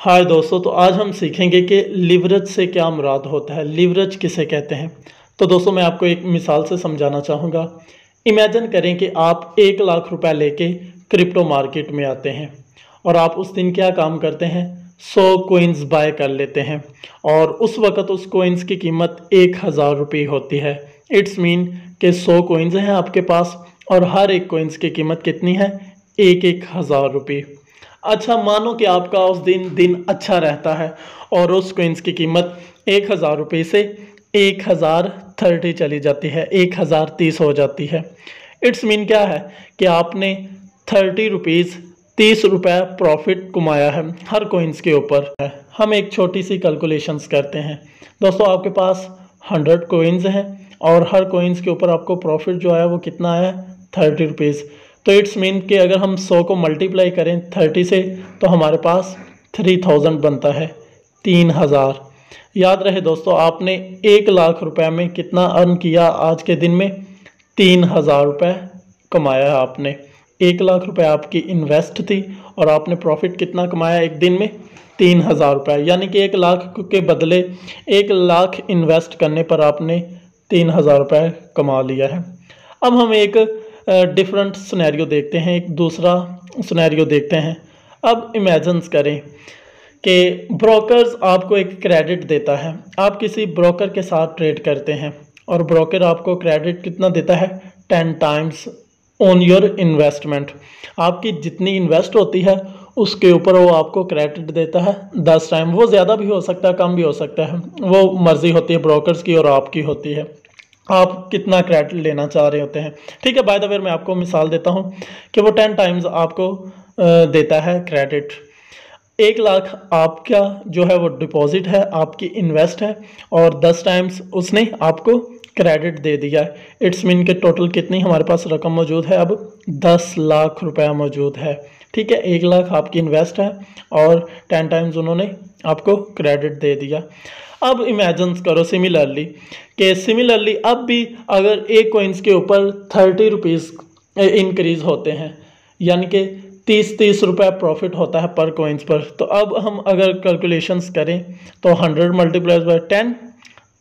हाय दोस्तों, तो आज हम सीखेंगे कि लिवरेज से क्या मुराद होता है, लिवरेज किसे कहते हैं। तो दोस्तों मैं आपको एक मिसाल से समझाना चाहूँगा। इमेजिन करें कि आप 1 लाख रुपए लेके क्रिप्टो मार्केट में आते हैं और आप उस दिन क्या काम करते हैं, 100 कोइंस बाय कर लेते हैं और उस वक़्त उस कोइंस की कीमत 1000 रुपये होती है। इट्स मीन कि 100 कोइंस हैं आपके पास और हर एक कोइंस की कीमत कितनी है, 1000 रुपये। अच्छा, मानो कि आपका उस दिन अच्छा रहता है और उस कोइंस की कीमत 1000 रुपये से 1030 चली जाती है, 1030 हो जाती है। इट्स मीन क्या है कि आपने 30 रुपीज़ 30 रुपये प्रॉफिट कमाया है हर कोइंस के ऊपर है। हम एक छोटी सी कैलकुलेशंस करते हैं दोस्तों। आपके पास 100 कोइंस हैं और हर कोइंस के ऊपर आपको प्रॉफिट जो आया वो कितना आया, 30 रुपीज़। तो इट्स मीन कि अगर हम 100 को मल्टीप्लाई करें 30 से तो हमारे पास 3000 बनता है, 3000। याद रहे दोस्तों, आपने 1 लाख रुपए में कितना अर्न किया आज के दिन में, 3000 रुपये कमाया है आपने। 1 लाख रुपए आपकी इन्वेस्ट थी और आपने प्रॉफिट कितना कमाया एक दिन में, 3000 रुपये। यानी कि 1 लाख के बदले 1 लाख इन्वेस्ट करने पर आपने 3000 रुपये कमा लिया है। अब हम एक डिफरेंट सिनेरियो देखते हैं, एक दूसरा सिनेरियो देखते हैं। अब इमेजिन करें कि ब्रोकर्स आपको एक क्रेडिट देता है। आप किसी ब्रोकर के साथ ट्रेड करते हैं और ब्रोकर आपको क्रेडिट कितना देता है, 10 टाइम्स ऑन योर इन्वेस्टमेंट। आपकी जितनी इन्वेस्ट होती है उसके ऊपर वो आपको क्रेडिट देता है 10 टाइम। वो ज़्यादा भी हो सकता है, कम भी हो सकता है, वो मर्ज़ी होती है ब्रोकर्स की और आपकी होती है, आप कितना क्रेडिट लेना चाह रहे होते हैं। ठीक है, बाय द वे मैं आपको मिसाल देता हूं कि वो 10 टाइम्स आपको देता है क्रेडिट। 1 लाख आपका जो है वो डिपॉजिट है, आपकी इन्वेस्ट है और 10 टाइम्स उसने आपको क्रेडिट दे दिया है। इट्स मीन के टोटल कितनी हमारे पास रकम मौजूद है, अब 10 लाख रुपया मौजूद है। ठीक है, 1 लाख आपकी इन्वेस्ट है और 10 टाइम्स उन्होंने आपको क्रेडिट दे दिया। अब इमेजिन करो सिमिलरली अब भी अगर एक कोइंस के ऊपर 30 रुपीज़ इंक्रीज़ होते हैं, यानी कि 30 रुपये प्रॉफिट होता है पर कोइंस पर। तो अब हम अगर कैलकुलेशंस करें तो 100 मल्टीप्लाइज बाय 10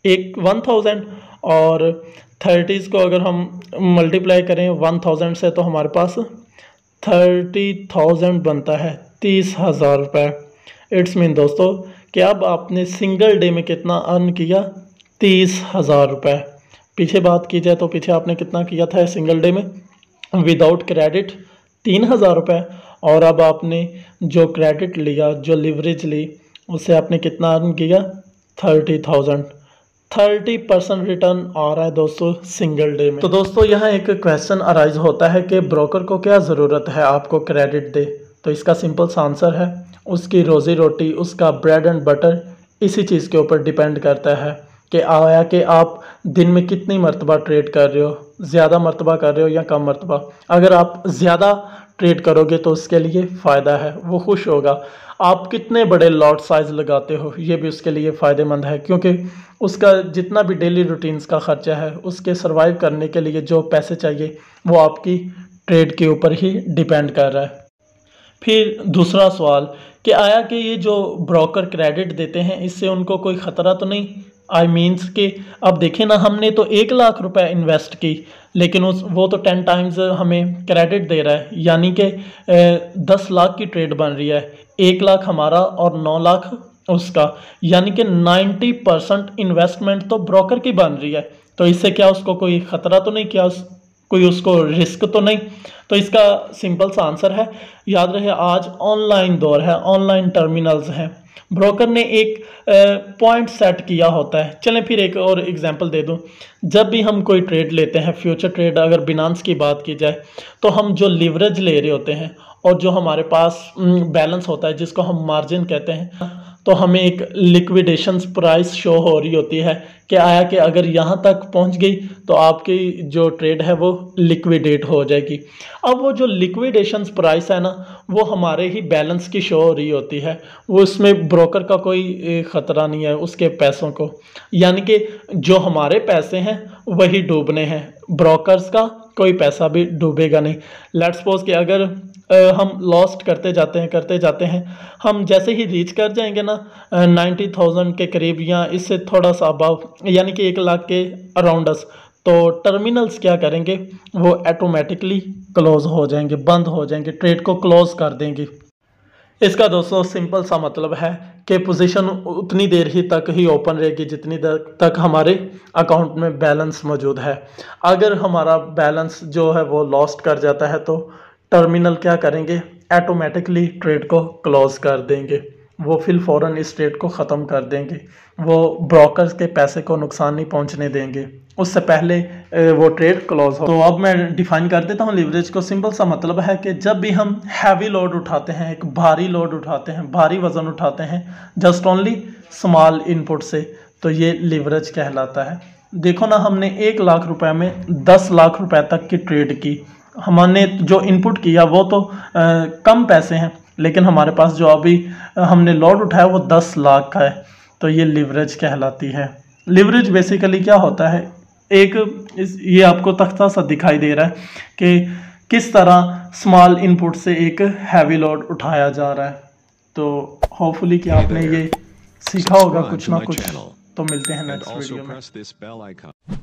1000 और 30 को अगर हम मल्टीप्लाई करें 1000 से तो हमारे पास 30,000 बनता है, 30,000 रुपये। इट्स मीन दोस्तों कि अब आपने सिंगल डे में कितना अर्न किया, 30,000 रुपये। पीछे बात की जाए तो पीछे आपने कितना किया था सिंगल डे में विदाउट क्रेडिट, 3000 रुपये। और अब आपने जो क्रेडिट लिया, जो लिवरेज ली, उससे आपने कितना अर्न किया, 30,000। 30% रिटर्न आ रहा है दोस्तों सिंगल डे में। तो दोस्तों यहाँ एक क्वेश्चन अराइज होता है कि ब्रोकर को क्या ज़रूरत है आपको क्रेडिट दे। तो इसका सिंपल सा आंसर है, उसकी रोज़ी रोटी, उसका ब्रेड एंड बटर इसी चीज़ के ऊपर डिपेंड करता है कि आया कि आप दिन में कितनी मरतबा ट्रेड कर रहे हो, ज़्यादा मरतबा कर रहे हो या कम मरतबा। अगर आप ज़्यादा ट्रेड करोगे तो उसके लिए फ़ायदा है, वो खुश होगा। आप कितने बड़े लॉट साइज़ लगाते हो ये भी उसके लिए फ़ायदेमंद है, क्योंकि उसका जितना भी डेली रूटीन्स का ख़र्चा है, उसके सर्वाइव करने के लिए जो पैसे चाहिए वो आपकी ट्रेड के ऊपर ही डिपेंड कर रहा है। फिर दूसरा सवाल कि आया कि ये जो ब्रोकर क्रेडिट देते हैं इससे उनको कोई ख़तरा तो नहीं, आई मीन्स कि अब देखें ना, हमने तो 1 लाख रुपए इन्वेस्ट की लेकिन वो तो 10 टाइम्स हमें क्रेडिट दे रहा है, यानी कि 10 लाख की ट्रेड बन रही है। 1 लाख हमारा और 9 लाख उसका, यानी कि 90% इन्वेस्टमेंट तो ब्रोकर की बन रही है। तो इससे क्या उसको कोई ख़तरा तो नहीं, क्या कोई उसको रिस्क तो नहीं। तो इसका सिंपल सा आंसर है, याद रहे आज ऑनलाइन दौर है, ऑनलाइन टर्मिनल्स हैं। ब्रोकर ने एक पॉइंट सेट किया होता है। चलें फिर एक और एग्जांपल दे दूं। जब भी हम कोई ट्रेड लेते हैं, फ्यूचर ट्रेड, अगर बिनांस की बात की जाए तो हम जो लिवरेज ले रहे होते हैं और जो हमारे पास बैलेंस होता है जिसको हम मार्जिन कहते हैं, तो तो हमें एक लिक्विडेशन प्राइस शो हो रही होती है कि आया कि अगर यहाँ तक पहुँच गई तो आपकी जो ट्रेड है वो लिक्विडेट हो जाएगी। अब वो जो लिक्विडेशन प्राइस है ना, वो हमारे ही बैलेंस की शो हो रही होती है, वो उसमें ब्रोकर का कोई ख़तरा नहीं है उसके पैसों को, यानी कि जो हमारे पैसे हैं वही डूबने हैं, ब्रोकर्स का कोई पैसा भी डूबेगा नहीं। लेट्स सपोज कि अगर हम लॉस्ट करते जाते हैं, हम जैसे ही रीच कर जाएंगे ना 90,000 के करीब या इससे थोड़ा सा अबव, यानी कि 1 लाख के अराउंडस, तो टर्मिनल्स क्या करेंगे, वो ऑटोमेटिकली क्लोज हो जाएंगे, बंद हो जाएंगे, ट्रेड को क्लोज कर देंगे। इसका दोस्तों सिंपल सा मतलब है कि पोजीशन उतनी देर ही तक ही ओपन रहेगी जितनी देर तक हमारे अकाउंट में बैलेंस मौजूद है। अगर हमारा बैलेंस जो है वो लॉस्ट कर जाता है तो टर्मिनल क्या करेंगे, ऑटोमेटिकली ट्रेड को क्लोज कर देंगे, वो फिर फ़ौरन इस ट्रेड को ख़त्म कर देंगे, वो ब्रोकर्स के पैसे को नुकसान नहीं पहुंचने देंगे, उससे पहले वो ट्रेड क्लोज हो। तो अब मैं डिफाइन कर देता हूँ लिवरेज को। सिंपल सा मतलब है कि जब भी हम हैवी लोड उठाते हैं, एक भारी लोड उठाते हैं, भारी वज़न उठाते हैं जस्ट ओनली स्मॉल इनपुट से, तो ये लिवरेज कहलाता है। देखो ना, हमने 1 लाख रुपए में 10 लाख रुपए तक की ट्रेड की, हमने जो इनपुट किया वो तो कम पैसे हैं, लेकिन हमारे पास जो अभी हमने लोड उठाया वो 10 लाख का है, तो ये लिवरेज कहलाती है। लिवरेज बेसिकली क्या होता है, ये आपको तख्ता सा दिखाई दे रहा है कि किस तरह स्मॉल इनपुट से एक हैवी लोड उठाया जा रहा है। तो होपफुली कि आपने ये सीखा होगा कुछ ना कुछ। तो मिलते हैं नेक्स्ट वीडियो में।